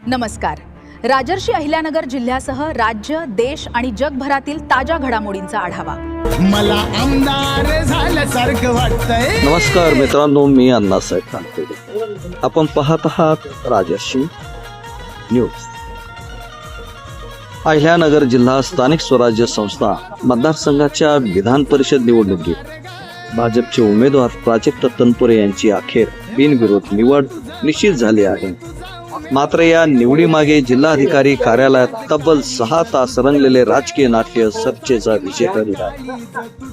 नमस्कार. राजर्षी अहिल्यानगर जिल्ह्यासह राज्य, देश आणि जगभरातील ताज्या घडामोडींचा आढावा. मला आमदार झाल्यासारखं वाटतंय. नमस्कार मित्रांनो, मी अण्णासाहेब कानपुरे. आपण पाहत आहात राजर्षी न्यूज. अहिल्यानगर जिल्हा स्थानिक स्वराज्य संस्था मतदारसंघाच्या विधान परिषद निवडणुकीत भाजपचे उमेदवार प्राजक्त तनपुरे यांची अखेर बिनविरोध निवड निश्चित झाली आहे. मात्र या निवडीमागे जिल्हाधिकारी कार्यालयात तब्बल 6 तास रंगलेले राजकीय नाट्य चर्चेचा विषय ठरला आहे.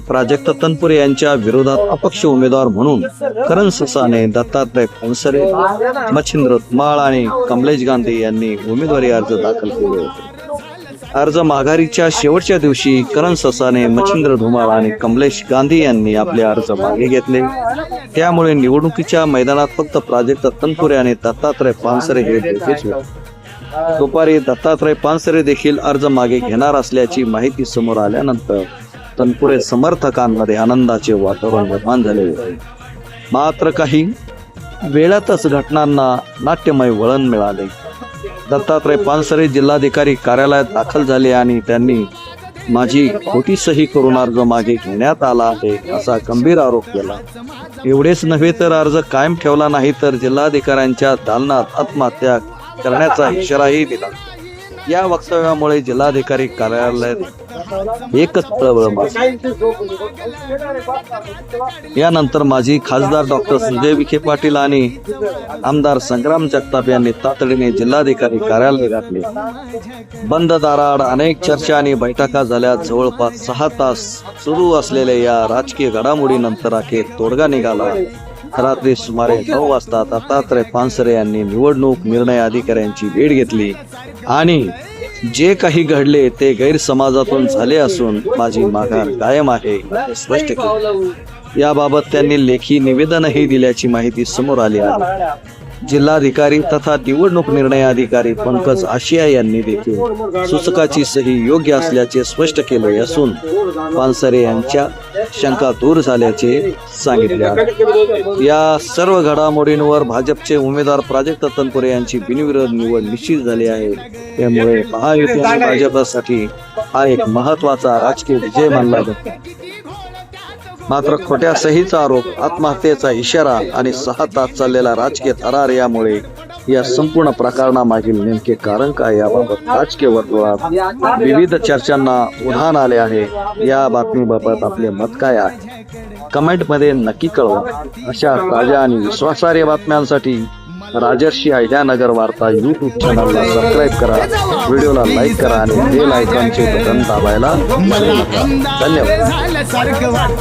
प्राजक्त तनपुरे यांच्या विरोधात अपक्ष उमेदवार म्हणून करण ससाने, दत्तात्रय पानसरे, मच्छिंद्र धुमाळ आणि कमलेश गांधी यांनी उमेदवारी अर्ज दाखल केले होते. अर्ज माघारीच्या शेवटच्या दिवशी करण ससाने, मच्छिंद्र धुमाळ आणि कमलेश गांधी यांनी आपले अर्ज मागे घेतले. त्यामुळे निवडणुकीच्या मैदानात फक्त प्राजक्त तनपुरे आणि दत्तात्रय पानसरे हे दोघेच होते. दुपारी दत्तात्रय पानसरे देखील अर्ज मागे घेणार असल्याची माहिती समोर आल्यानंतर तनपुरे समर्थकांमध्ये आनंदाचे वातावरण निर्माण झाले होते. मात्र काही वेळातच घटनांना नाट्यमय वळण मिळाले. दत्तात्रय पानसरे जिल्हाधिकारी कार्यालयात दाखल झाले आणि त्यांनी माझी खोटी सही करून अर्ज मागे घेण्यात आला आहे असा गंभीर आरोप केला. एवढेच नव्हे तर अर्ज कायम ठेवला नाही तर जिल्हाधिकाऱ्यांच्या दालनात आत्महत्या करण्याचा इशाराही दिला. या वक्तव्यामुळे जिल्हाधिकारी कार्यालयात एकच खळबळ माजली. यानंतर माजी खासदार डॉक्टर सुजय विखे पाटील आणि आमदार संग्राम जगताप यांनी तातडीने जिल्हाधिकारी कार्यालय गाठले. बंद दाराआड अनेक चर्चा आणि बैठका झाल्या. जवळपास 6 तास सुरू असलेल्या या राजकीय घडामोडीनंतर अखेर तोडगा निघाला. रात्री सुमारे 9 वाजता दत्तात्रय पानसरे यांनी निवडणूक निर्णय अधिकाऱ्यांची भेट घेतली आणि जे काही घडले ते गैरसमाजातून झाले असून माझी माघार कायम आहे हे स्पष्ट केले. याबाबत त्यांनी लेखी निवेदनही दिल्याची माहिती समोर आली आहे. जिल्हाधिकारी तथा निवडणूक निर्णय अधिकारी पंकज आशिया यांनी देखील सूचकाची सही योग्य असल्याचे स्पष्ट केले असून पानसरे यांच्या शंका दूर झाल्याचे सांगितले आहे. या सर्व घडामोडींवर भाजपचे उमेदवार प्राजक्त तनपुरे यांची बिनविरोध निवड निश्चित झाली आहे. त्यामुळे महायुती आणि भाजपसाठी हा एक महत्वाचा राजकीय विजय मानला जातो. मात्र खोट्या सहीचा आरोप, आत्महत्येचा इशारा आणि 6 तास चाललेला राजकीय थरार यामुळे या संपूर्ण प्रकरणामागील नेमके कारण काय याबाबत राजकीय वर्तुळात विविध चर्चांना उधाण आले आहे. या बातमीबाबत आपले मत काय आहे कमेंटमध्ये नक्की कळवा. अशा ताज्या आणि विश्वासार्ह बातम्यांसाठी राजर्षी अहिल्यानगर वार्ता YouTube चॅनलला सबस्क्राईब करा, व्हिडिओला लाईक करा आणि बेल आयकॉनचे बटन दाबायला विसरू नका. धन्यवाद.